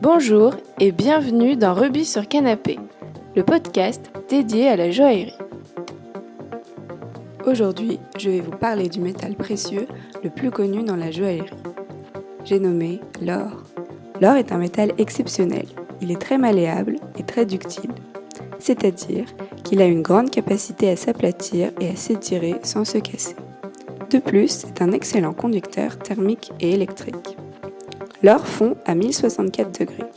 Bonjour et bienvenue dans Rubis sur Canapé, le podcast dédié à la joaillerie. Aujourd'hui, je vais vous parler du métal précieux le plus connu dans la joaillerie. J'ai nommé l'or. L'or est un métal exceptionnel. Il est très malléable et très ductile, c'est-à-dire qu'il a une grande capacité à s'aplatir et à s'étirer sans se casser. De plus, c'est un excellent conducteur thermique et électrique. L'or fond à 1064 degrés,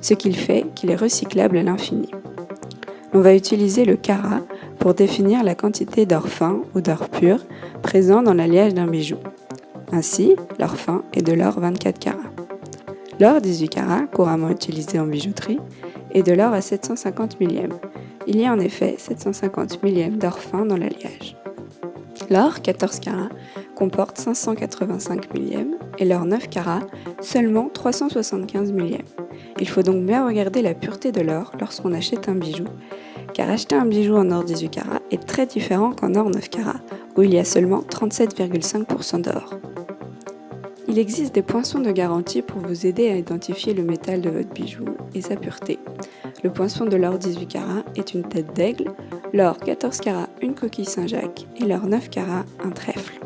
ce qui fait qu'il est recyclable à l'infini. On va utiliser le carat pour définir la quantité d'or fin ou d'or pur présent dans l'alliage d'un bijou. Ainsi, l'or fin est de l'or 24 carats. L'or 18 carats, couramment utilisé en bijouterie, est de l'or à 750 millièmes. Il y a en effet 750 millièmes d'or fin dans l'alliage. L'or 14 carats comporte 585 millièmes et l'or 9 carats seulement 375 millièmes. Il faut donc bien regarder la pureté de l'or lorsqu'on achète un bijou, car acheter un bijou en or 18 carats est très différent qu'en or 9 carats, où il y a seulement 37,5% d'or. Il existe des poinçons de garantie pour vous aider à identifier le métal de votre bijou et sa pureté. Le poinçon de l'or 18 carats est une tête d'aigle, l'or 14 carats une coquille Saint-Jacques et l'or 9 carats un trèfle.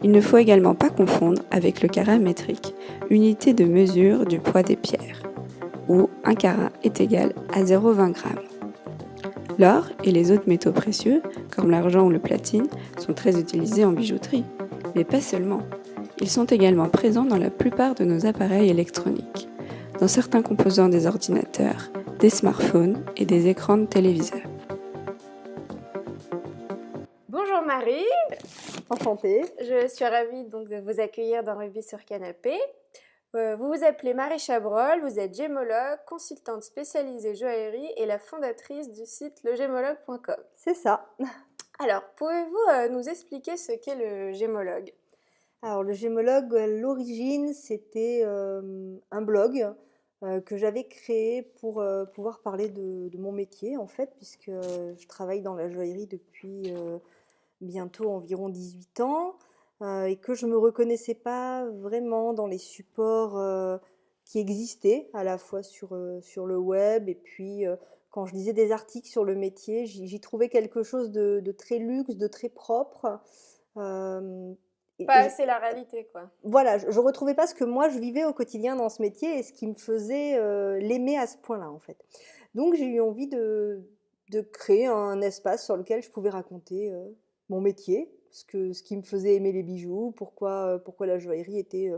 Il ne faut également pas confondre avec le carat métrique, unité de mesure du poids des pierres, où un carat est égal à 0,20 g. L'or et les autres métaux précieux, comme l'argent ou le platine, sont très utilisés en bijouterie, mais pas seulement. Ils sont également présents dans la plupart de nos appareils électroniques, dans certains composants des ordinateurs, des smartphones et des écrans de téléviseurs. Bonjour Marie. Enchantée. Je suis ravie donc de vous accueillir dans Rubis sur Canapé. Vous vous appelez Marie Chabrol, vous êtes gémologue, consultante spécialisée joaillerie et la fondatrice du site legémologue.com. C'est ça. Alors, pouvez-vous nous expliquer ce qu'est le gémologue ? Alors le gémologue, à l'origine, c'était un blog que j'avais créé pour pouvoir parler de mon métier, en fait, puisque je travaille dans la joaillerie depuis bientôt environ 18 ans et que je ne me reconnaissais pas vraiment dans les supports qui existaient, à la fois sur le web et puis quand je lisais des articles sur le métier, j'y trouvais quelque chose de très luxe, de très propre. Pas assez la réalité, quoi. Voilà, je retrouvais pas ce que moi je vivais au quotidien dans ce métier et ce qui me faisait l'aimer à ce point-là, en fait. Donc j'ai eu envie de créer un espace sur lequel je pouvais raconter mon métier, ce qui me faisait aimer les bijoux, pourquoi la joaillerie était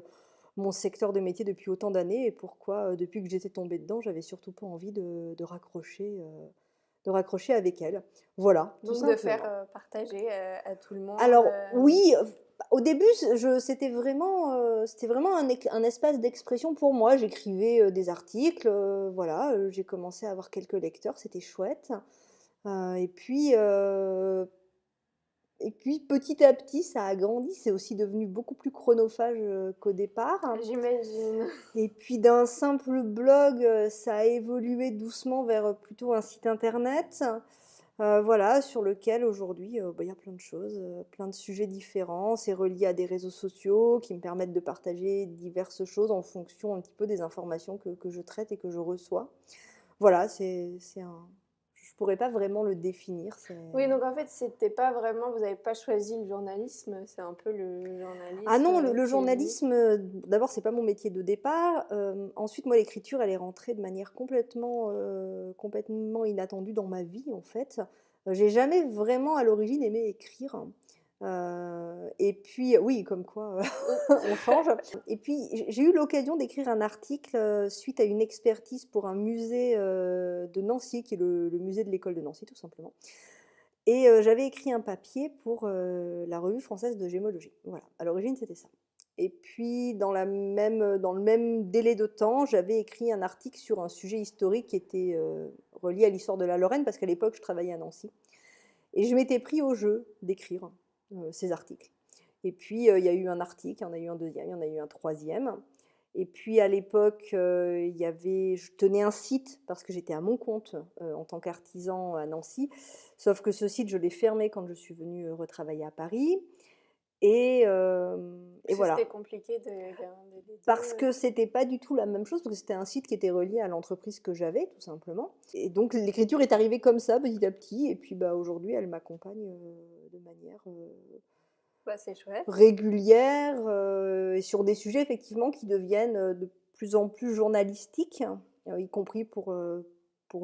mon secteur de métier depuis autant d'années et pourquoi, depuis que j'étais tombée dedans, j'avais surtout pas envie de raccrocher avec elle. Voilà, tout Donc simplement. de faire partager à tout le monde. Alors oui, au début, c'était vraiment un espace d'expression pour moi. J'écrivais des articles, voilà, j'ai commencé à avoir quelques lecteurs, c'était chouette. Et puis petit à petit, ça a grandi. C'est aussi devenu beaucoup plus chronophage qu'au départ. J'imagine. Et puis d'un simple blog, ça a évolué doucement vers plutôt un site internet. Voilà, sur lequel aujourd'hui, il y a plein de choses, plein de sujets différents. C'est relié à des réseaux sociaux qui me permettent de partager diverses choses en fonction un petit peu des informations que je traite et que je reçois. Voilà, je pourrais pas vraiment le définir. Oui, donc en fait, c'était pas vraiment, vous n'avez pas choisi le journalisme, c'est un peu le journalisme. Ah non, le qui est journalisme, d'abord, c'est pas mon métier de départ. Ensuite, moi, l'écriture, elle est rentrée de manière complètement inattendue dans ma vie, en fait. J'ai jamais vraiment, à l'origine, aimé écrire. Et puis, oui, comme quoi, on change. Et puis, j'ai eu l'occasion d'écrire un article suite à une expertise pour un musée de Nancy, qui est le musée de l'école de Nancy, tout simplement. Et j'avais écrit un papier pour la revue française de gémologie. Voilà, à l'origine, c'était ça. Et puis, dans le même délai de temps, j'avais écrit un article sur un sujet historique qui était relié à l'histoire de la Lorraine, parce qu'à l'époque, je travaillais à Nancy. Et je m'étais pris au jeu d'écrire ces articles. Et puis, il y a eu un article, il y en a eu un deuxième, il y en a eu un troisième. Et puis, à l'époque, je tenais un site parce que j'étais à mon compte en tant qu'artisan à Nancy. Sauf que ce site, je l'ai fermé quand je suis venue retravailler à Paris. Et, Parce que c'était voilà. compliqué de garder les Parce deux. que c'était pas du tout la même chose, parce que c'était un site qui était relié à l'entreprise que j'avais, tout simplement. Et donc l'écriture est arrivée comme ça, petit à petit, et puis bah, aujourd'hui, elle m'accompagne de manière Bah, c'est chouette. régulière et sur des sujets effectivement qui deviennent de plus en plus journalistiques, y compris pour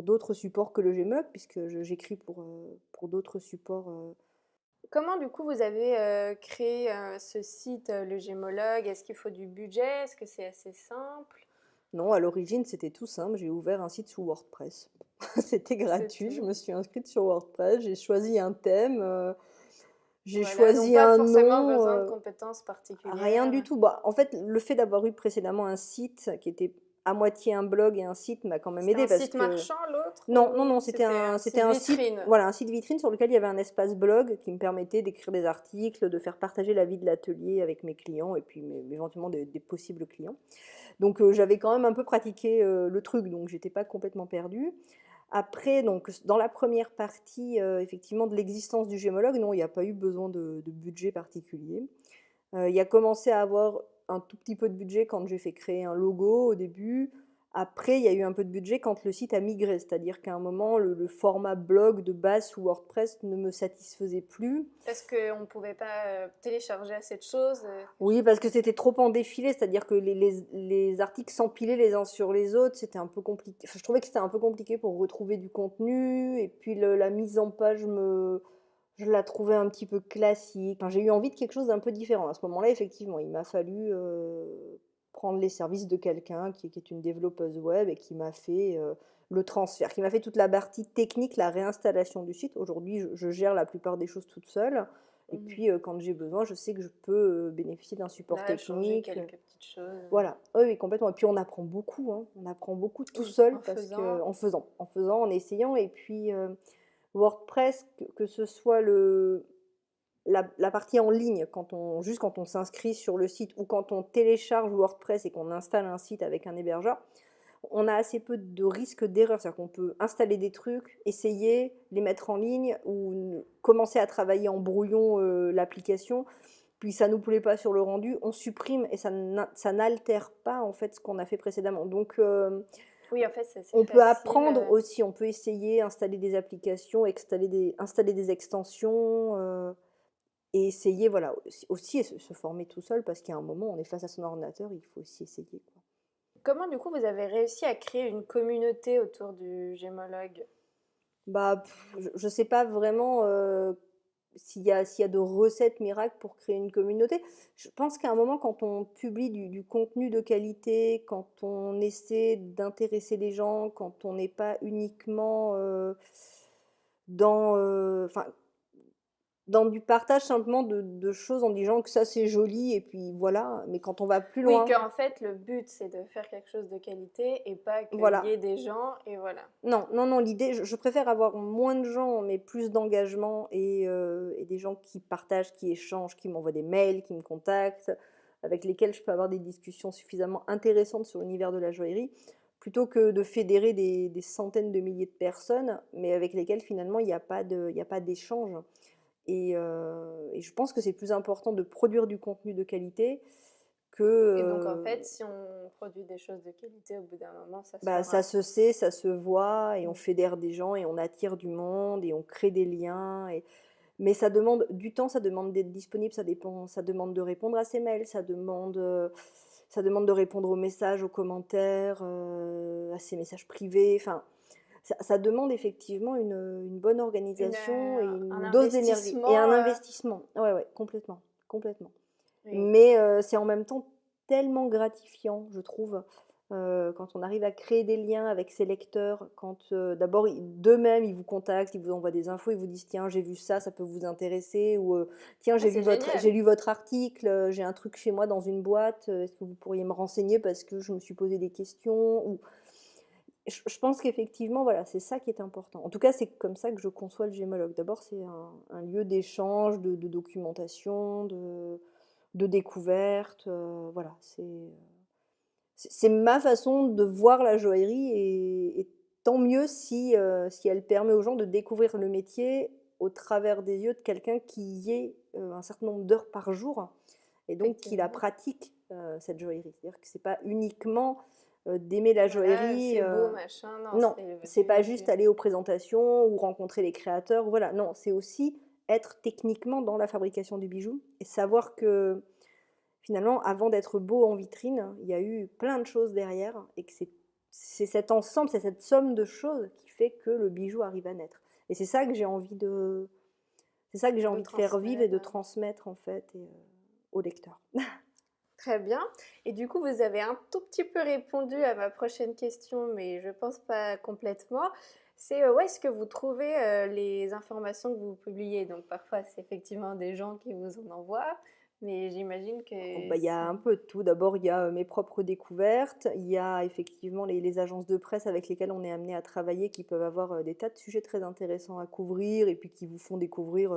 d'autres supports que le Gmlog, puisque j'écris pour d'autres supports. Comment du coup vous avez créé ce site, le Gémologue? Est-ce qu'il faut du budget? Est-ce que c'est assez simple? Non, à l'origine, c'était tout simple. J'ai ouvert un site sous WordPress. C'était C'est gratuit. Je tout. me suis inscrite sur WordPress. J'ai choisi un thème. J'ai Voilà, donc choisi pas un forcément nom. besoin de compétences Rien du particulières. tout. Bah, en fait, le fait d'avoir eu précédemment un site qui était à moitié un blog et un site m'a quand même C'était aidé un parce site que marchand l'autre non, non, non, ou c'était un c'était site un site, vitrine? voilà, un site vitrine sur lequel il y avait un espace blog qui me permettait d'écrire des articles, de faire partager la vie de l'atelier avec mes clients et puis éventuellement des possibles clients. Donc j'avais quand même un peu pratiqué le truc, donc j'étais pas complètement perdue. Après, donc dans la première partie, effectivement, de l'existence du gémologue, non, il n'y a pas eu besoin de budget particulier. Il y a commencé à avoir un tout petit peu de budget quand j'ai fait créer un logo au début. Après, il y a eu un peu de budget quand le site a migré, c'est-à-dire qu'à un moment, le format blog de base sous WordPress ne me satisfaisait plus. Parce qu'on ne pouvait pas télécharger assez de choses, quelque Oui, chose parce comme que ça. c'était trop en défilé, c'est-à-dire que les articles s'empilaient les uns sur les autres, c'était un peu compliqué. Enfin, je trouvais que c'était un peu compliqué pour retrouver du contenu, et puis la mise en page, je la trouvais un petit peu classique. Enfin, j'ai eu envie de quelque chose d'un peu différent. À ce moment-là, effectivement, il m'a fallu prendre les services de quelqu'un qui est une développeuse web et qui m'a fait le transfert, qui m'a fait toute la partie technique, la réinstallation du site. Aujourd'hui, je gère la plupart des choses toute seule. Et Mhm. puis, quand j'ai besoin, je sais que je peux bénéficier d'un support Là, changer technique. quelques petites choses Voilà, oui, oui, complètement. Et puis, on apprend beaucoup, hein. On apprend beaucoup tout seul en parce que, faisant. en faisant, en essayant. Et puis, WordPress, que ce soit la partie en ligne, juste quand on s'inscrit sur le site ou quand on télécharge WordPress et qu'on installe un site avec un hébergeur, on a assez peu de risques d'erreur. C'est-à-dire qu'on peut installer des trucs, essayer, les mettre en ligne ou commencer à travailler en brouillon l'application. Puis ça ne nous plaît pas sur le rendu, on supprime et ça n'altère pas en fait ce qu'on a fait précédemment. Donc Oui, en fait, c'est on peut facile. apprendre aussi, on peut essayer, installer des applications, installer des extensions et essayer, voilà, aussi se former tout seul parce qu'il y a un moment, on est face à son ordinateur, il faut aussi essayer, quoi. Comment, du coup, vous avez réussi à créer une communauté autour du gémologue? Bah, je sais pas vraiment s'il y a de recettes miracles pour créer une communauté. Je pense qu'à un moment, quand on publie du contenu de qualité, quand on essaie d'intéresser les gens, quand on n'est pas uniquement enfin, dans du partage simplement de choses en disant que ça c'est joli et puis voilà, mais quand on va plus Oui, loin, qu'en fait, le but, c'est de faire quelque chose de qualité et pas qu'il y voilà. ait des gens et voilà. Non, non, non, l'idée, je préfère avoir moins de gens, mais plus d'engagement et des gens qui partagent, qui échangent, qui m'envoient des mails, qui me contactent, avec lesquels je peux avoir des discussions suffisamment intéressantes sur l'univers de la joaillerie, plutôt que de fédérer des centaines de milliers de personnes, mais avec lesquelles finalement il y a pas d'échange. Et je pense que c'est plus important de produire du contenu de qualité que Et donc, en fait, si on produit des choses de qualité, au bout d'un moment, ça se bah, ça fera. se sait, ça se voit et on Mm. fédère des gens et on attire du monde et on crée des liens. Mais ça demande du temps, ça demande d'être disponible, ça demande de répondre à ses mails, ça demande de répondre aux messages, aux commentaires, à ses messages privés. Enfin, ça demande effectivement une bonne organisation et Un une dose d'énergie et investissement. un investissement. Ouais, ouais, complètement, complètement. Oui. Mais c'est en même temps tellement gratifiant, je trouve, quand on arrive à créer des liens avec ses lecteurs, quand, d'abord d'eux-mêmes, ils vous contactent, ils vous envoient des infos, ils vous disent: «Tiens, j'ai vu ça, ça peut vous intéresser» ou «Tiens, Ah, c'est génial. j'ai lu votre article, j'ai un truc chez moi dans une boîte, est-ce que vous pourriez me renseigner parce que je me suis posé des questions?» ou je pense qu'effectivement, voilà, c'est ça qui est important. En tout cas, c'est comme ça que je conçois le gémologue. D'abord, c'est un lieu d'échange, de documentation, de découverte, voilà, c'est ma façon de voir la joaillerie et tant mieux si elle permet aux gens de découvrir le métier au travers des yeux de quelqu'un qui y est un certain nombre d'heures par jour et donc qui la Effectivement. pratique, cette joaillerie. C'est-à-dire que c'est pas uniquement d'aimer la Voilà, joaillerie. c'est beau, machin. Non, Non, c'est c'est pas vraiment juste aller aux présentations ou rencontrer les créateurs. Voilà, non, c'est aussi être techniquement dans la fabrication du bijou et savoir que finalement, avant d'être beau en vitrine, il y a eu plein de choses derrière et que c'est cet ensemble, c'est cette somme de choses qui fait que le bijou arrive à naître. Et c'est ça que j'ai envie de, c'est ça que j'ai de envie de faire vivre et transmettre. de transmettre en fait aux lecteurs. Très bien. Et du coup, vous avez un tout petit peu répondu à ma prochaine question, mais je pense pas complètement. C'est où est-ce que vous trouvez les informations que vous publiez? Donc parfois, c'est effectivement des gens qui vous en envoient, mais j'imagine Oh, que bah, il y a un peu de tout. D'abord, il y a mes propres découvertes. Il y a effectivement les agences de presse avec lesquelles on est amené à travailler qui peuvent avoir des tas de sujets très intéressants à couvrir et puis qui vous font découvrir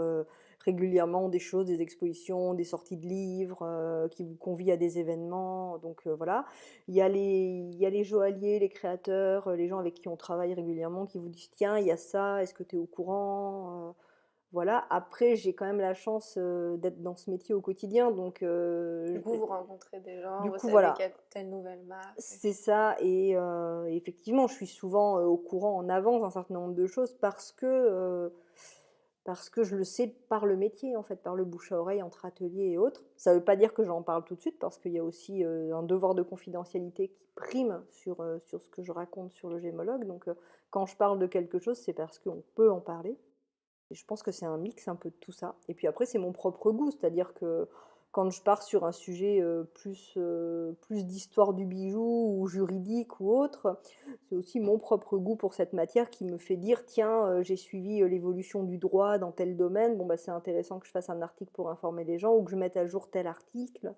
régulièrement des choses, des expositions, des sorties de livres, qui vous convient à des événements. Donc voilà. Il y a les joailliers, les créateurs, les gens avec qui on travaille régulièrement qui vous disent tiens, il y a ça, est-ce que tu es au courant? Voilà, après j'ai quand même la chance, d'être dans ce métier au quotidien donc du coup, vous rencontrez des gens, du vous coup savez qu'il voilà, y a telle nouvelle marque. c'est ça et effectivement je suis souvent, au courant en avance d'un certain nombre de choses parce que je le sais par le métier en fait, par le bouche à oreille entre ateliers et autres. Ça ne veut pas dire que j'en parle tout de suite parce qu'il y a aussi, un devoir de confidentialité qui prime sur ce que je raconte sur le gémologue donc quand je parle de quelque chose, c'est parce qu'on peut en parler. Et je pense que c'est un mix un peu de tout ça. Et puis après, c'est mon propre goût, c'est-à-dire que quand je pars sur un sujet plus d'histoire du bijou ou juridique ou autre, c'est aussi mon propre goût pour cette matière qui me fait dire, tiens, j'ai suivi l'évolution du droit dans tel domaine, bon bah c'est intéressant que je fasse un article pour informer les gens ou que je mette à jour tel article.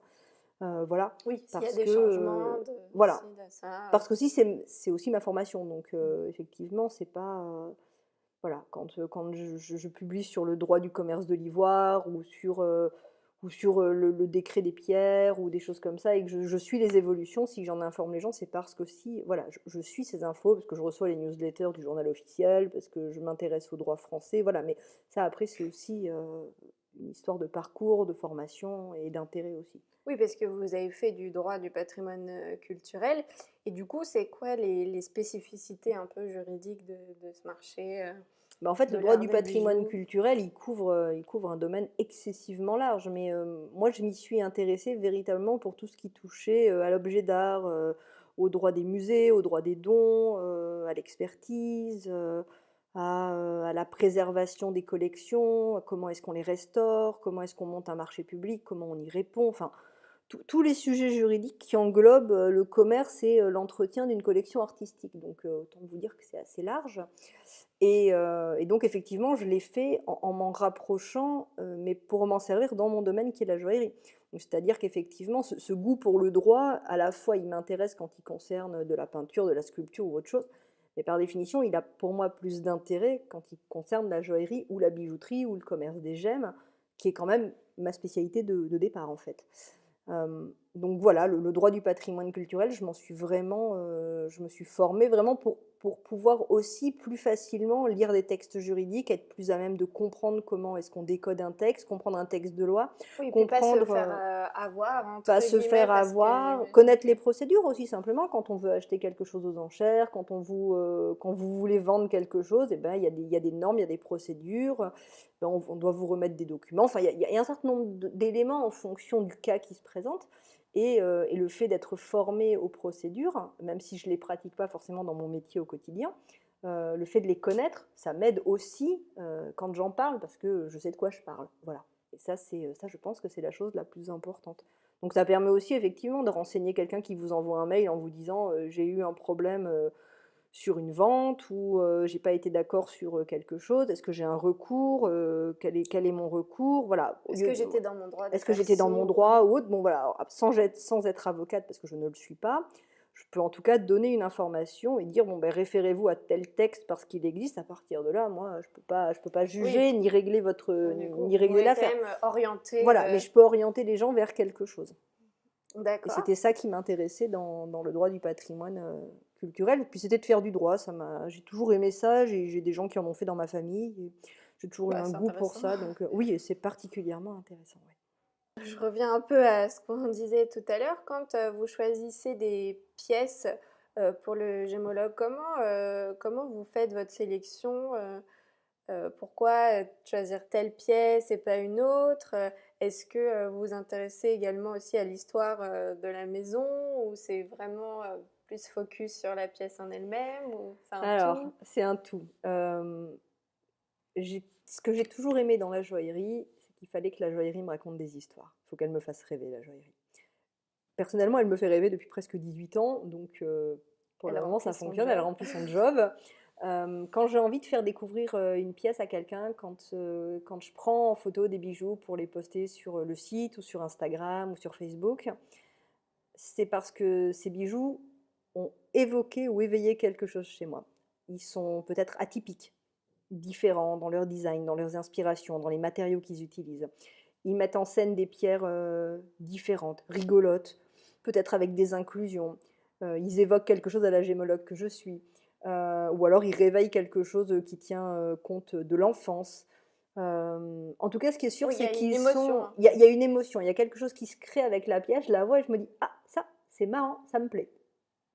Voilà, Oui, s'il y a parce des que changements de ci, voilà, de ça. parce qu'aussi c'est aussi ma formation, donc effectivement c'est pas voilà, quand je publie sur le droit du commerce de l'ivoire ou sur le décret des pierres ou des choses comme ça et que je suis les évolutions, si j'en informe les gens, c'est parce que si, voilà, je suis ces infos, parce que je reçois les newsletters du journal officiel, parce que je m'intéresse au droit français, voilà, mais ça après c'est aussi une histoire de parcours, de formation et d'intérêt aussi. Oui, parce que vous avez fait du droit du patrimoine culturel. Et du coup, c'est quoi les spécificités un peu juridiques de ce marché Bah, en fait, de le droit l'art du des patrimoine bijoux? culturel, il couvre un domaine excessivement large. Mais moi, je m'y suis intéressée véritablement pour tout ce qui touchait à l'objet d'art, au droit des musées, au droit des dons, à l'expertise, à la préservation des collections, à comment est-ce qu'on les restaure, comment est-ce qu'on monte un marché public, comment on y répond. Enfin, tous les sujets juridiques qui englobent le commerce et l'entretien d'une collection artistique. Donc, autant vous dire que c'est assez large. Et donc effectivement, je l'ai fait en m'en rapprochant, mais pour m'en servir dans mon domaine qui est la joaillerie. Donc c'est-à-dire qu'effectivement, ce goût pour le droit, à la fois, il m'intéresse quand il concerne de la peinture, de la sculpture ou autre chose, mais par définition, il a pour moi plus d'intérêt quand il concerne la joaillerie ou la bijouterie ou le commerce des gemmes, qui est quand même ma spécialité de départ en fait. Donc voilà, le droit du patrimoine culturel, je me suis formée vraiment pour pouvoir aussi plus facilement lire des textes juridiques, être plus à même de comprendre comment est-ce qu'on décode un texte, comprendre un texte de loi, Oui, et puis pas se comprendre, faire avoir, pas entre se guillemets, faire parce que avoir, j'imagine connaître que... les procédures aussi simplement quand on veut acheter quelque chose aux enchères, quand vous voulez vendre quelque chose, et ben, il y a des normes, il y a des procédures, ben, on doit vous remettre des documents, enfin il y a un certain nombre d'éléments en fonction du cas qui se présente. Et le fait d'être formée aux procédures, même si je ne les pratique pas forcément dans mon métier au quotidien, le fait de les connaître, ça m'aide aussi quand j'en parle parce que je sais de quoi je parle. Voilà. Et ça, ça, je pense que c'est la chose la plus importante. Donc ça permet aussi effectivement de renseigner quelqu'un qui vous envoie un mail en vous disant j'ai eu un problème sur une vente ou j'ai pas été d'accord sur quelque chose, est-ce que j'ai un recours, quel est mon recours, voilà. Est-ce que j'étais dans mon droit de Est-ce que faire j'étais dans ci mon ou pas? droit ou autre, bon voilà, sans être avocate parce que je ne le suis pas, je peux en tout cas donner une information et dire bon ben référez-vous à tel texte parce qu'il existe. À partir de là, moi je peux pas Oui, juger ni régler du coup, ni vous régler pouvez quand l'affaire. même orienter... Voilà, mais je peux orienter les gens vers quelque chose. Et D'accord. c'était ça qui m'intéressait dans le droit du patrimoine culturel. Et puis c'était de faire du droit. J'ai toujours aimé ça. J'ai des gens qui en ont fait dans ma famille. Et J'ai toujours eu Bah, un c'est goût pour intéressant. ça, donc oui, et c'est particulièrement intéressant. Ouais. Je reviens un peu à ce qu'on disait tout à l'heure. Quand vous choisissez des pièces pour le gémologue, comment vous faites votre sélection? Pourquoi choisir telle pièce et pas une autre? Est-ce que vous vous intéressez également aussi à l'histoire de la maison ou c'est vraiment plus focus sur la pièce en elle-même ou c'est un Alors, tout? c'est un tout. Ce que j'ai toujours aimé dans la joaillerie, c'est qu'il fallait que la joaillerie me raconte des histoires. Il faut qu'elle me fasse rêver, la joaillerie. Personnellement, elle me fait rêver depuis presque 18 ans, donc pour Elle le moment, remplit ça son fonctionne, elle job. remplit son job. Quand j'ai envie de faire découvrir une pièce à quelqu'un, quand je prends en photo des bijoux pour les poster sur le site ou sur Instagram ou sur Facebook, c'est parce que ces bijoux ont évoqué ou éveillé quelque chose chez moi. Ils sont peut-être atypiques, différents dans leur design, dans leurs inspirations, dans les matériaux qu'ils utilisent. Ils mettent en scène des pierres différentes, rigolotes, peut-être avec des inclusions. Ils évoquent quelque chose à la gémologue que je suis. Ou alors ils réveillent quelque chose qui tient compte de l'enfance. En tout cas, ce qui est sûr, Oui, il y c'est a une qu'ils émotion, sont. hein. Il y a une émotion, il y a quelque chose qui se crée avec la pièce. Je la vois et je me dis, ah, ça, c'est marrant, ça me plaît.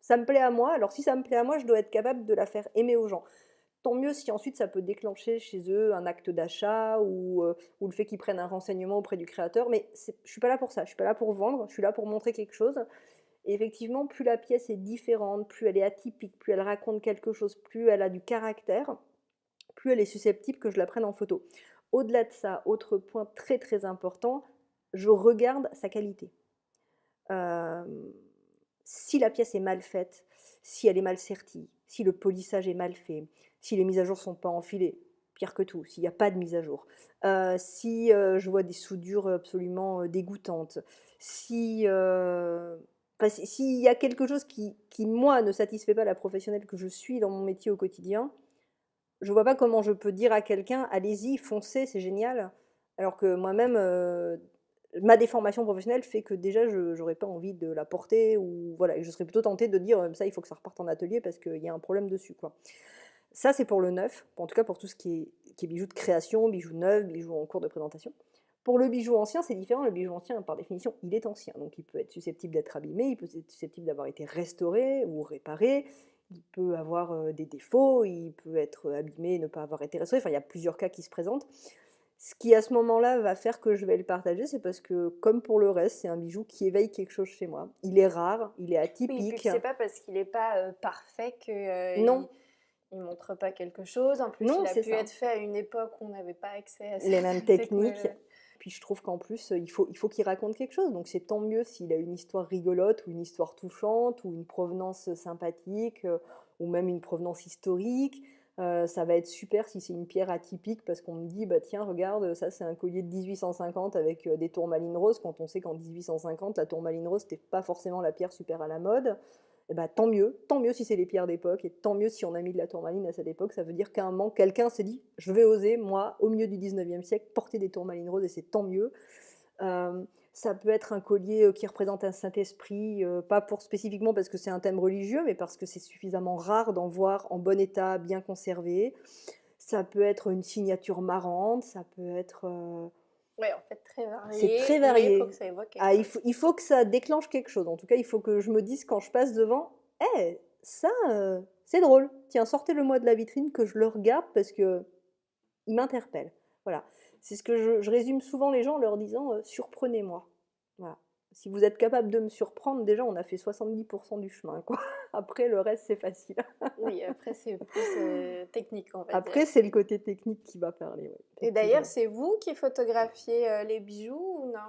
Ça me plaît à moi. Alors, si ça me plaît à moi, je dois être capable de la faire aimer aux gens. Tant mieux si ensuite ça peut déclencher chez eux un acte d'achat ou le fait qu'ils prennent un renseignement auprès du créateur. Mais je ne suis pas là pour ça. Je ne suis pas là pour vendre. Je suis là pour montrer quelque chose. Et effectivement, plus la pièce est différente, plus elle est atypique, plus elle raconte quelque chose, plus elle a du caractère, plus elle est susceptible que je la prenne en photo. Au-delà de ça, autre point très très important, je regarde sa qualité. Euh, Si la pièce est mal faite, si elle est mal sertie, si le polissage est mal fait, si les mises à jour sont pas enfilées, pire que tout, s'il n'y a pas de mise à jour, si je vois des soudures absolument dégoûtantes, si s'il y a quelque chose qui, moi, ne satisfait pas la professionnelle que je suis dans mon métier au quotidien, je vois pas comment je peux dire à quelqu'un: «Allez-y, foncez, c'est génial», alors que moi-même, ma déformation professionnelle fait que déjà je j'aurais pas envie de la porter ou voilà et je serais plutôt tentée de dire: Ça, il faut que ça reparte en atelier parce qu'il y a un problème dessus, quoi». Ça, c'est pour le neuf, en tout cas pour tout ce qui est bijoux de création, bijoux neufs, bijoux en cours de présentation. Pour le bijou ancien, c'est différent. Le bijou ancien, par définition, il est ancien, donc il peut être susceptible d'être abîmé, il peut être susceptible d'avoir été restauré ou réparé, il peut avoir des défauts, il peut être abîmé et ne pas avoir été restauré. Enfin, il y a plusieurs cas qui se présentent. Ce qui, à ce moment-là, va faire que je vais le partager, c'est parce que, comme pour le reste, c'est un bijou qui éveille quelque chose chez moi. Il est rare, il est Oui, puis atypique. c'est pas parce qu'il n'est pas parfait que Non, il montre pas quelque chose. En plus, non, il a c'est pu ça. être fait à une époque où on n'avait pas accès à Les mêmes certaines techniques. technologies. Puis je trouve qu'en plus, il faut qu'il raconte quelque chose. Donc c'est tant mieux s'il a une histoire rigolote ou une histoire touchante ou une provenance sympathique ou même une provenance historique. Ça va être super si c'est une pierre atypique parce qu'on me dit, bah tiens, regarde, ça c'est un collier de 1850 avec des tourmalines roses, quand on sait qu'en 1850, la tourmaline rose, c'était pas forcément la pierre super à la mode. Et bah, tant mieux si c'est les pierres d'époque, et tant mieux si on a mis de la tourmaline à cette époque. Ça veut dire qu'à un moment, quelqu'un s'est dit, je vais oser, moi, au milieu du 19e siècle, porter des tourmalines roses, et c'est tant mieux. Ça peut être un collier qui représente un Saint-Esprit, pas pour spécifiquement parce que c'est un thème religieux, mais parce que c'est suffisamment rare d'en voir en bon état, bien conservé. Ça peut être une signature marrante, ça peut être... Ouais, en fait, très c'est très varié, mais il faut que varié. ça évoque quelque Ah, il chose. faut, il faut que ça déclenche quelque chose. En tout cas, il faut que je me dise quand je passe devant, eh, ça, c'est drôle. Tiens, sortez-le-moi de la vitrine que je le regarde parce que il m'interpelle. Voilà. C'est ce que je résume souvent les gens en leur disant surprenez-moi. Voilà. Si vous êtes capable de me surprendre, déjà, on a fait 70% du chemin, quoi. Après, le reste, c'est facile. Oui, après, c'est plus technique, on va dire. Après, c'est le côté technique qui va parler, ouais, Et d'ailleurs, effectivement. c'est vous qui photographiez les bijoux ou non?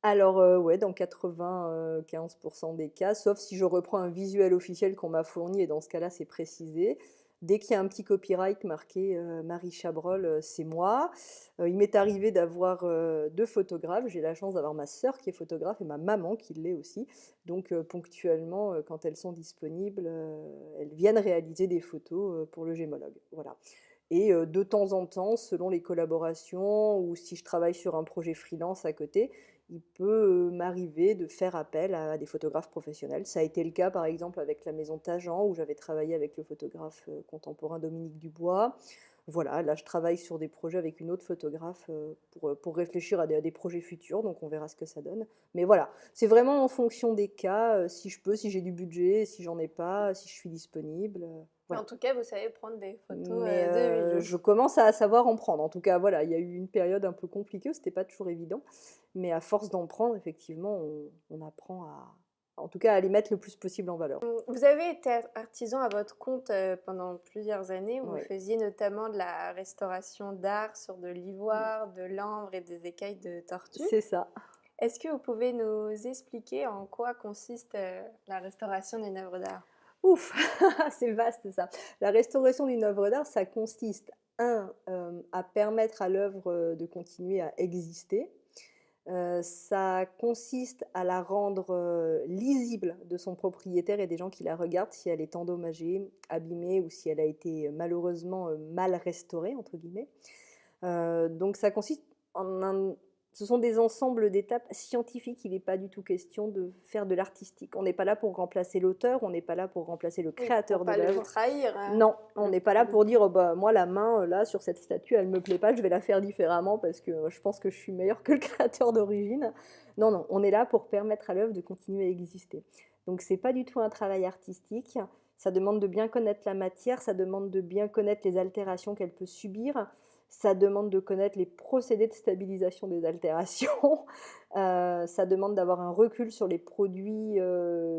Alors, ouais, dans 95% des cas, sauf si je reprends un visuel officiel qu'on m'a fourni, et dans ce cas-là, c'est précisé. Dès qu'il y a un petit copyright marqué Marie Chabrol, c'est moi. Il m'est arrivé d'avoir 2 photographes. J'ai la chance d'avoir ma sœur qui est photographe et ma maman qui l'est aussi. Donc, ponctuellement, quand elles sont disponibles, elles viennent réaliser des photos pour le gémologue. Voilà. Et de temps en temps, selon les collaborations ou si je travaille sur un projet freelance à côté, il peut m'arriver de faire appel à des photographes professionnels. Ça a été le cas par exemple avec la maison Tajan où j'avais travaillé avec le photographe contemporain Dominique Dubois. Voilà, là, je travaille sur des projets avec une autre photographe pour réfléchir à des projets futurs, donc on verra ce que ça donne. Mais voilà, c'est vraiment en fonction des cas, si je peux, si j'ai du budget, si j'en ai pas, si je suis disponible. Mais en Voilà. tout cas, vous savez prendre des photos Mais de bijoux. je commence à savoir en prendre. En tout cas, voilà, il y a eu une période un peu compliquée où c'était pas toujours évident. Mais à force d'en prendre, effectivement, on apprend en tout cas, à les mettre le plus possible en valeur. Vous avez été artisan à votre compte pendant plusieurs années. Vous Oui. faisiez notamment de la restauration d'art sur de l'ivoire, de l'ambre et des écailles de tortue. C'est ça. Est-ce que vous pouvez nous expliquer en quoi consiste la restauration d'une œuvre d'art? Ouf, c'est vaste ça. La restauration d'une œuvre d'art, ça consiste, à permettre à l'œuvre, de continuer à exister. Ça consiste à la rendre, lisible de son propriétaire et des gens qui la regardent si elle est endommagée, abîmée ou si elle a été, malheureusement, «mal restaurée» entre guillemets. Donc ça consiste en un ce sont des ensembles d'étapes scientifiques. Il n'est pas du tout question de faire de l'artistique. On n'est pas là pour remplacer l'auteur, on n'est pas là pour remplacer le Oui, créateur pour de pas le l'œuvre. trahir. Non, on le n'est pas là produit. pour dire: «Oh bah, moi la main, là sur cette statue, elle me plaît pas, je vais la faire différemment parce que je pense que je suis meilleure que le créateur d'origine». Non, non, on est là pour permettre à l'œuvre de continuer à exister. Donc c'est pas du tout un travail artistique, ça demande de bien connaître la matière, ça demande de bien connaître les altérations qu'elle peut subir, ça demande de connaître les procédés de stabilisation des altérations, ça demande d'avoir un recul sur les produits,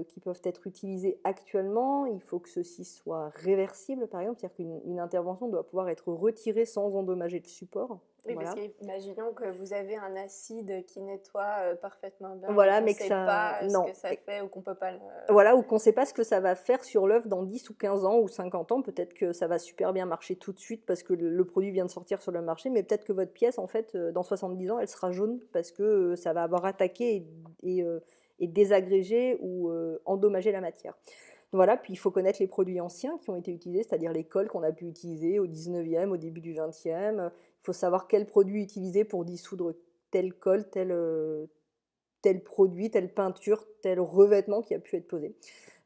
qui peuvent être utilisés actuellement. Il faut que ceux-ci soient réversibles, par exemple, c'est-à-dire qu'une intervention doit pouvoir être retirée sans endommager le support. Oui, parce Voilà. qu'imaginons que vous avez un acide qui nettoie parfaitement bien, mais Voilà, qu'on ne mais que sait ça pas ce non, que ça fait ou qu'on ne peut pas le... voilà, ou qu'on ne sait pas ce que ça va faire sur l'œuvre dans 10 ou 15 ans ou 50 ans. Peut-être que ça va super bien marcher tout de suite parce que le produit vient de sortir sur le marché, mais peut-être que votre pièce, en fait, dans 70 ans, elle sera jaune parce que, ça va avoir attaqué et désagrégé ou, endommagé la matière. Voilà, puis il faut connaître les produits anciens qui ont été utilisés, c'est-à-dire les cols qu'on a pu utiliser au 19e, au début du 20e. Il faut savoir quel produit utiliser pour dissoudre tel colle, tel produit, telle peinture, tel revêtement qui a pu être posé.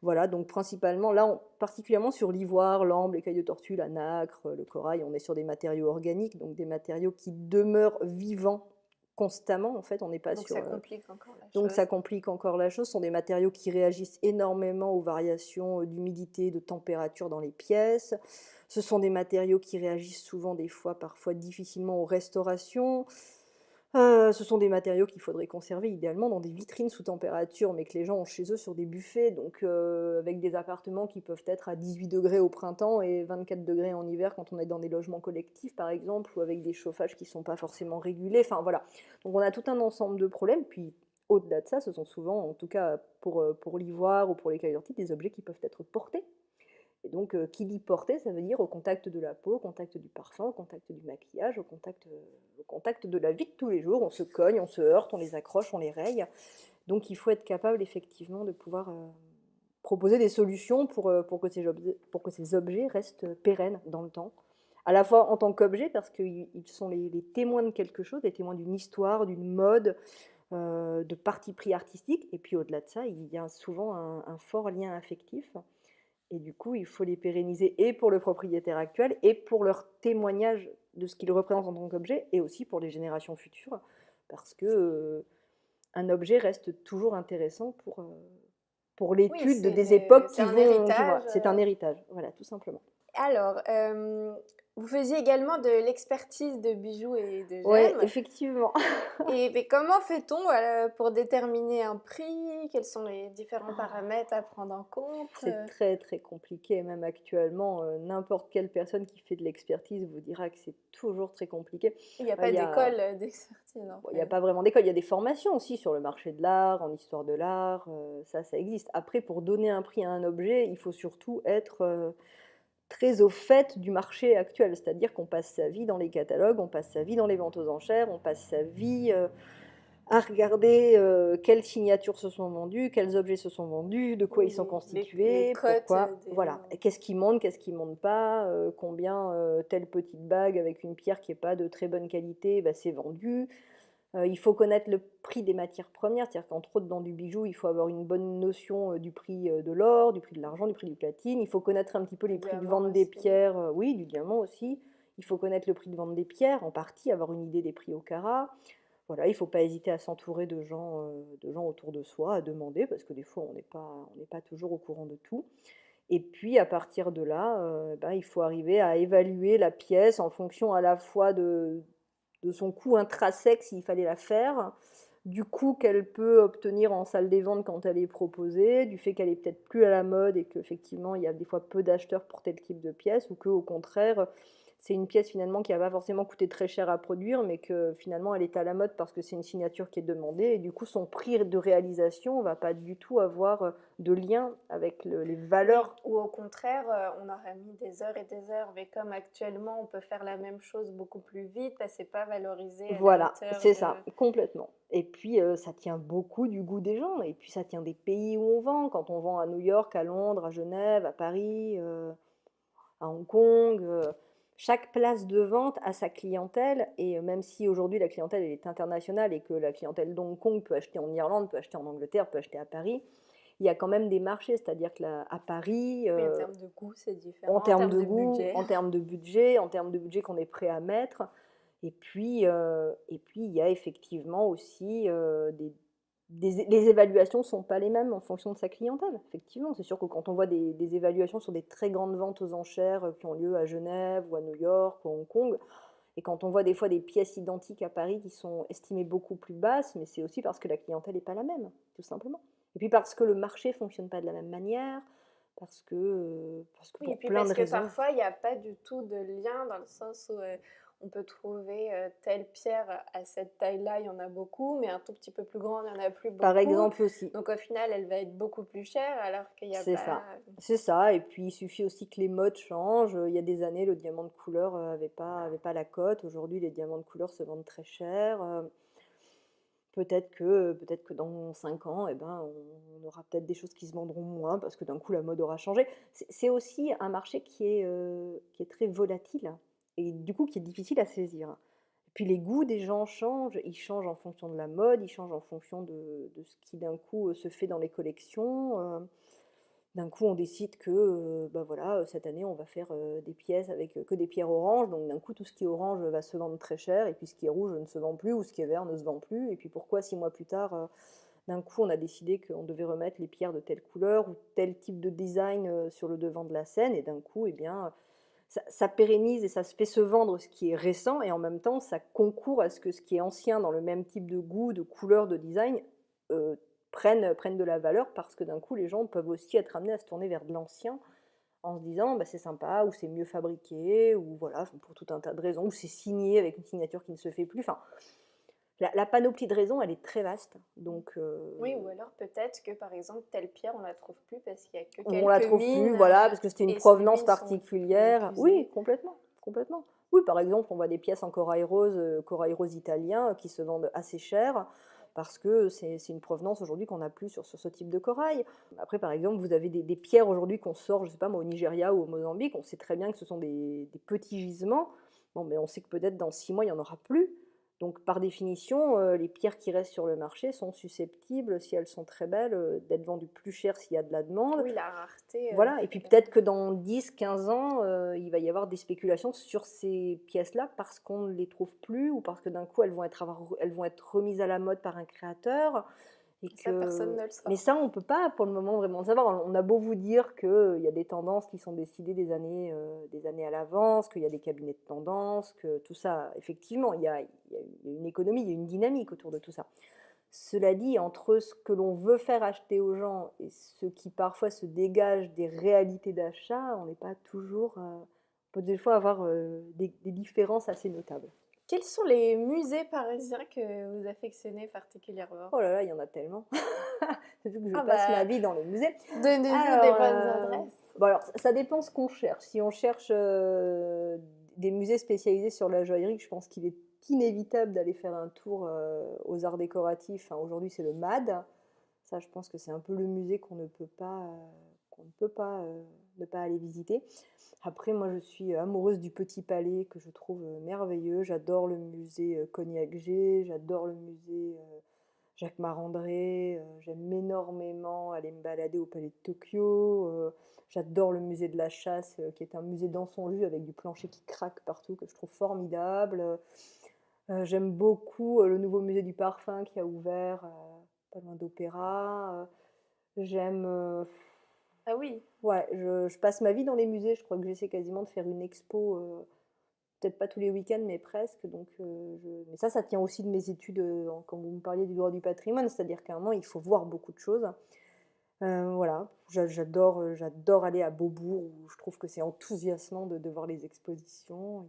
Voilà, donc principalement, là, particulièrement sur l'ivoire, l'ambre, l'écaille de tortue, la nacre, le corail, on est sur des matériaux organiques, donc des matériaux qui demeurent vivants constamment. En fait, on n'est pas Donc sur. ça complique encore la Donc chose. ça complique encore la chose. Ce sont des matériaux qui réagissent énormément aux variations d'humidité, de température dans les pièces. Ce sont des matériaux qui réagissent souvent, des fois, parfois difficilement aux restaurations. Ce sont des matériaux qu'il faudrait conserver idéalement dans des vitrines sous température, mais que les gens ont chez eux sur des buffets, donc avec des appartements qui peuvent être à 18 degrés au printemps et 24 degrés en hiver quand on est dans des logements collectifs, par exemple, ou avec des chauffages qui ne sont pas forcément régulés. Enfin voilà. Donc on a tout un ensemble de problèmes. Puis au-delà de ça, ce sont souvent, en tout cas pour l'ivoire ou pour l'écaille d'ortie, des objets qui peuvent être portés. Et donc, qui dit porter, ça veut dire au contact de la peau, au contact du parfum, au contact du maquillage, au contact de la vie de tous les jours. On se cogne, on se heurte, on les accroche, on les raye. Donc, il faut être capable effectivement de pouvoir proposer des solutions pour que ces objets restent pérennes dans le temps. À la fois en tant qu'objet, parce qu'ils sont les témoins de quelque chose, les témoins d'une histoire, d'une mode, de parti pris artistique. Et puis au-delà de ça, il y a souvent un fort lien affectif. Et du coup, il faut les pérenniser et pour le propriétaire actuel et pour leur témoignage de ce qu'ils représentent en tant qu'objet et aussi pour les générations futures parce que un objet reste toujours intéressant pour Oui, l'étude des époques c'est un qui héritage. vont. C'est un héritage, voilà, tout simplement. Alors, vous faisiez également de l'expertise de bijoux et de Oui, gemmes. effectivement. Et mais comment fait-on pour déterminer un prix? Quels sont les différents paramètres à prendre en compte? C'est très très compliqué, même actuellement, n'importe quelle personne qui fait de l'expertise vous dira que c'est toujours très compliqué. Il n'y a Bah, pas il y a d'école d'expertise, en Bon, il n'y a fait. pas vraiment d'école, il y a des formations aussi sur le marché de l'art, en histoire de l'art, ça existe. Après, pour donner un prix à un objet, il faut surtout être très au fait du marché actuel, c'est-à-dire qu'on passe sa vie dans les catalogues, on passe sa vie dans les ventes aux enchères, on passe sa vie à regarder quelles signatures se sont vendues, quels objets se sont vendus, de quoi Oui, ils sont les constitués, cotes pourquoi, des... voilà, et qu'est-ce qui monte pas, combien telle petite bague avec une pierre qui n'est pas de très bonne qualité, bah, c'est vendu. Il faut connaître le prix des matières premières, c'est-à-dire qu'entre autres dans du bijou, il faut avoir une bonne notion du prix de l'or, du prix de l'argent, du prix du platine. Il faut connaître un petit peu les Du prix de diamant vente des aussi. pierres, oui, du diamant aussi. Il faut connaître le prix de vente des pierres, en partie, avoir une idée des prix au carat. Voilà, il ne faut pas hésiter à s'entourer de gens autour de soi, à demander, parce que des fois, on n'est pas toujours au courant de tout. Et puis, à partir de là, il faut arriver à évaluer la pièce en fonction à la fois de son coût intrinsèque, s'il fallait la faire, du coût qu'elle peut obtenir en salle des ventes quand elle est proposée, du fait qu'elle est peut-être plus à la mode et qu'effectivement, il y a des fois peu d'acheteurs pour tel type de pièce, ou qu'au contraire, c'est une pièce finalement qui n'a pas forcément coûté très cher à produire, mais que finalement elle est à la mode parce que c'est une signature qui est demandée, et du coup son prix de réalisation ne va pas du tout avoir de lien avec les Oui, valeurs. ou au contraire, on aurait mis des heures et des heures, mais comme actuellement on peut faire la même chose beaucoup plus vite, bah, c'est pas valorisé à la Voilà, hauteur c'est ça, de... complètement. Et puis ça tient beaucoup du goût des gens, et puis ça tient des pays où on vend. Quand on vend à New York, à Londres, à Genève, à Paris, à Hong Kong. Chaque place de vente a sa clientèle, et même si aujourd'hui la clientèle elle est internationale et que la clientèle d'Hong Kong peut acheter en Irlande, peut acheter en Angleterre, peut acheter à Paris, il y a quand même des marchés, c'est-à-dire à Paris, Oui, en termes de goût, c'est en différent, en termes termes de de goût, budget. en termes de budget qu'on est prêt à mettre. Et puis il y a effectivement aussi les évaluations ne sont pas les mêmes en fonction de sa clientèle. Effectivement, c'est sûr que quand on voit des évaluations sur des très grandes ventes aux enchères qui ont lieu à Genève ou à New York ou à Hong Kong, et quand on voit des fois des pièces identiques à Paris qui sont estimées beaucoup plus basses, mais c'est aussi parce que la clientèle n'est pas la même, tout simplement. Et puis parce que le marché ne fonctionne pas de la même manière, parce que Oui, et pour puis plein parce de que raisons. parfois, il n'y a pas du tout de lien dans le sens où on peut trouver telle pierre à cette taille-là, il y en a beaucoup, mais un tout petit peu plus grande, il n'y en a plus Par beaucoup. exemple aussi, Donc au final, elle va être beaucoup plus chère alors qu'il n'y a c'est pas... ça. C'est ça, et puis il suffit aussi que les modes changent. Il y a des années, le diamant de couleur avait pas la cote. Aujourd'hui, les diamants de couleur se vendent très cher. Peut-être que dans 5 ans, eh ben, on aura peut-être des choses qui se vendront moins parce que d'un coup la mode aura changé. C'est aussi un marché qui est très volatile et du coup qui est difficile à saisir. Et puis les goûts des gens changent, ils changent en fonction de la mode, ils changent en fonction de ce qui d'un coup se fait dans les collections. D'un coup, on décide que, voilà, cette année, on va faire des pièces avec que des pierres oranges. Donc, d'un coup, tout ce qui est orange va se vendre très cher, et puis ce qui est rouge ne se vend plus, ou ce qui est vert ne se vend plus. Et puis, pourquoi 6 mois plus tard, d'un coup, on a décidé qu'on devait remettre les pierres de telle couleur ou tel type de design sur le devant de la scène, et d'un coup, eh bien, ça pérennise et ça se fait se vendre ce qui est récent, et en même temps, ça concourt à ce que ce qui est ancien dans le même type de goût, de couleur, de design, euh, prennent de la valeur, parce que d'un coup, les gens peuvent aussi être amenés à se tourner vers de l'ancien en se disant bah, c'est sympa, ou c'est mieux fabriqué, ou voilà, pour tout un tas de raisons, ou c'est signé avec une signature qui ne se fait plus. Enfin, la panoplie de raisons, elle est très vaste. Donc, Oui, ou alors peut-être que par exemple, telle pierre, on la trouve plus parce qu'il n'y a que on la quelques trouve plus, mines voilà, parce que c'était une et ces provenance mines sont particulière. Oui, épuisées. complètement, complètement. Oui, par exemple, on voit des pièces en corail rose italien qui se vendent assez cher parce que c'est une provenance aujourd'hui qu'on n'a plus sur ce type de corail. Après, par exemple, vous avez des pierres aujourd'hui qu'on sort, je sais pas moi, au Nigeria ou au Mozambique. On sait très bien que ce sont des petits gisements. Bon, mais on sait que peut-être dans 6 mois, il n'y en aura plus. Donc, par définition, les pierres qui restent sur le marché sont susceptibles, si elles sont très belles, d'être vendues plus cher s'il y a de la demande. Oui, la rareté Voilà, et fait puis que... peut-être que dans 10, 15 ans, il va y avoir des spéculations sur ces pièces-là parce qu'on ne les trouve plus, ou parce que d'un coup elles vont être remises à la mode par un créateur. Et Ça, personne que... ne le Mais saura. ça, on ne peut pas pour le moment vraiment le savoir. On a beau vous dire qu'il y a des tendances qui sont décidées des années à l'avance, qu'il y a des cabinets de tendances, que tout ça, effectivement, il y a une économie, il y a une dynamique autour de tout ça. Cela dit, entre ce que l'on veut faire acheter aux gens et ce qui parfois se dégage des réalités d'achat, on n'est pas toujours... on peut des fois avoir des différences assez notables. Quels sont les musées parisiens que vous affectionnez particulièrement? Oh là là, il y en a tellement. Vu que je Ah passe ma bah, vie dans les musées. donnez-nous des Alors, bonnes adresses. bon alors, ça dépend ce qu'on cherche. Si on cherche des musées spécialisés sur la joaillerie, je pense qu'il est inévitable d'aller faire un tour aux arts décoratifs. Enfin, aujourd'hui, c'est le MAD. Ça, je pense que c'est un peu le musée qu'on ne peut pas ne pas aller visiter. Après, moi, je suis amoureuse du Petit Palais, que je trouve merveilleux. J'adore le musée Cognac-G, j'adore le musée Jacques Marandré, j'aime énormément aller me balader au Palais de Tokyo. J'adore le musée de la chasse, qui est un musée dans son jus avec du plancher qui craque partout, que je trouve formidable. J'aime beaucoup le nouveau musée du parfum qui a ouvert pas loin d'Opéra. J'aime. Ah oui. Ouais, je passe ma vie dans les musées. Je crois que j'essaie quasiment de faire une expo, peut-être pas tous les week-ends, mais presque. Donc, mais ça tient aussi de mes études, quand vous me parliez du droit du patrimoine, c'est-à-dire qu'à un moment, il faut voir beaucoup de choses. Voilà, j'adore aller à Beaubourg, où je trouve que c'est enthousiasmant de voir les expositions.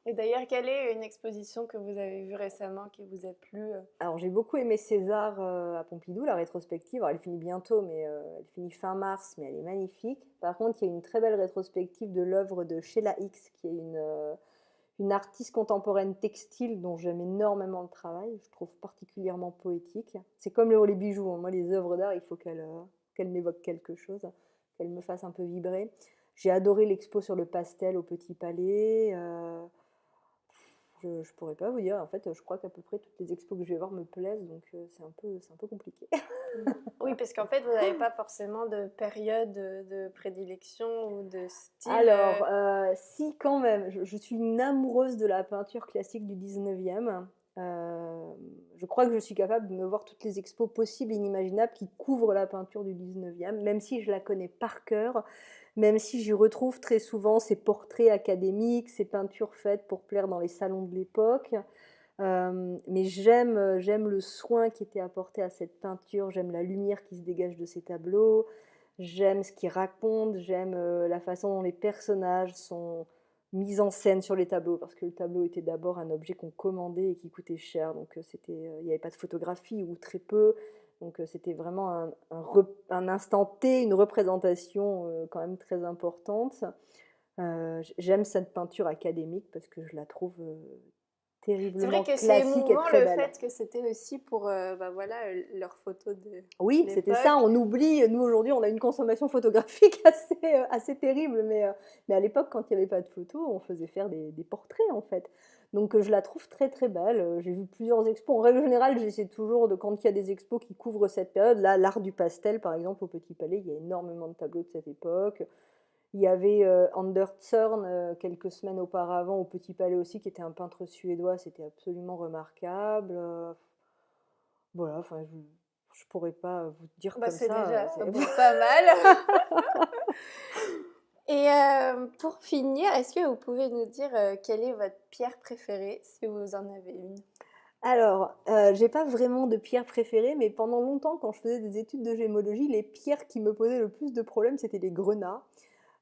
Et d'ailleurs, quelle est une exposition que vous avez vue récemment qui vous a plu? Alors, j'ai beaucoup aimé César à Pompidou, la rétrospective. Alors, elle finit bientôt, mais elle finit fin mars, mais elle est magnifique. Par contre, il y a une très belle rétrospective de l'œuvre de Sheila Hicks, qui est une artiste contemporaine textile dont j'aime énormément le travail. Je trouve particulièrement poétique. C'est comme les bijoux. Moi, les œuvres d'art, il faut qu'elles m'évoquent quelque chose, qu'elles me fassent un peu vibrer. J'ai adoré l'expo sur le pastel au Petit Palais. Je pourrais pas vous dire, en fait, je crois qu'à peu près toutes les expos que je vais voir me plaisent, donc c'est un peu compliqué. Oui, parce qu'en fait, vous n'avez pas forcément de période de prédilection ou de style. Alors, si, quand même, je suis une amoureuse de la peinture classique du 19e. Je crois que je suis capable de me voir toutes les expos possibles et inimaginables qui couvrent la peinture du 19e, même si je la connais par cœur, même si j'y retrouve très souvent ces portraits académiques, ces peintures faites pour plaire dans les salons de l'époque. Mais j'aime le soin qui était apporté à cette peinture, j'aime la lumière qui se dégage de ces tableaux, j'aime ce qu'ils racontent, j'aime la façon dont les personnages sont mis en scène sur les tableaux, parce que le tableau était d'abord un objet qu'on commandait et qui coûtait cher, donc il n'y avait pas de photographie ou très peu, donc c'était vraiment un instant T, une représentation quand même très importante. J'aime cette peinture académique parce que je la trouve C'est terriblement vrai que c'est classique et émouvant très le belle. fait que c'était aussi pour voilà, leurs photos de Oui, c'était ça, l'époque. on oublie, nous aujourd'hui on a une consommation photographique assez terrible, mais à l'époque quand il n'y avait pas de photos, on faisait faire des portraits en fait. Donc je la trouve très très belle, j'ai vu plusieurs expos, en règle générale j'essaie toujours de, quand il y a des expos qui couvrent cette période, là l'art du pastel par exemple au Petit Palais, il y a énormément de tableaux de cette époque. Il y avait Anders Zorn quelques semaines auparavant au Petit Palais aussi, qui était un peintre suédois, c'était absolument remarquable. Voilà, enfin, je pourrais pas vous dire Bah, comme c'est ça. déjà pas mal. Et pour finir, est-ce que vous pouvez nous dire quelle est votre pierre préférée, si vous en avez une? Alors, j'ai pas vraiment de pierre préférée, mais pendant longtemps, quand je faisais des études de gémologie, les pierres qui me posaient le plus de problèmes, c'était les grenats.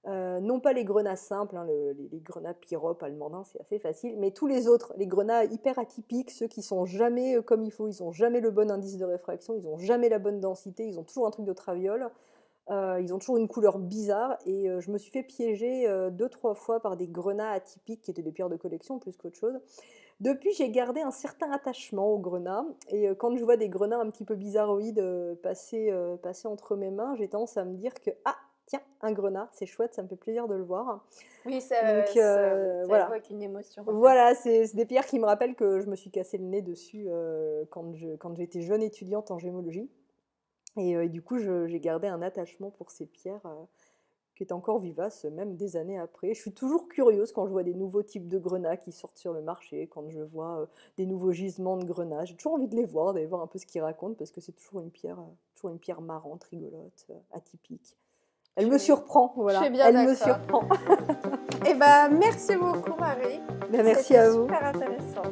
Non pas les grenats simples, hein, les grenats pyrope, allemandins, c'est assez facile, mais tous les autres, les grenats hyper atypiques, ceux qui sont jamais comme il faut, ils ont jamais le bon indice de réfraction, ils ont jamais la bonne densité, ils ont toujours un truc de traviole, ils ont toujours une couleur bizarre, et je me suis fait piéger 2-3 fois par des grenats atypiques qui étaient des pierres de collection plus qu'autre chose. Depuis, j'ai gardé un certain attachement aux grenats, et quand je vois des grenats un petit peu bizarroïdes passer entre mes mains, j'ai tendance à me dire que ah, tiens, un grenat, c'est chouette, ça me fait plaisir de le voir. Oui, Donc ça voilà. évoque une émotion, en fait. Voilà, c'est des pierres qui me rappellent que je me suis cassé le nez dessus quand j'étais jeune étudiante en gémologie. Et du coup, j'ai gardé un attachement pour ces pierres qui est encore vivace, même des années après. Je suis toujours curieuse quand je vois des nouveaux types de grenats qui sortent sur le marché, quand je vois des nouveaux gisements de grenats. J'ai toujours envie de les voir, d'aller voir un peu ce qu'ils racontent, parce que c'est toujours une pierre marrante, rigolote, atypique. Elle me surprend, voilà. Je suis bien Elle me d'accord. surprend. Eh ben, merci beaucoup, Marie. Ben, merci C'était à vous. super intéressant.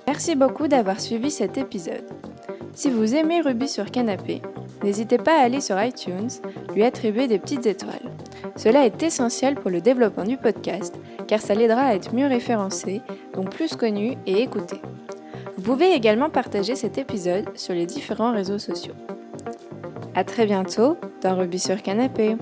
Merci beaucoup d'avoir suivi cet épisode. Si vous aimez Rubis sur Canapé, n'hésitez pas à aller sur iTunes, lui attribuer des petites étoiles. Cela est essentiel pour le développement du podcast, car ça l'aidera à être mieux référencé, donc plus connu et écouté. Vous pouvez également partager cet épisode sur les différents réseaux sociaux. À très bientôt dans Rubis sur Canapé.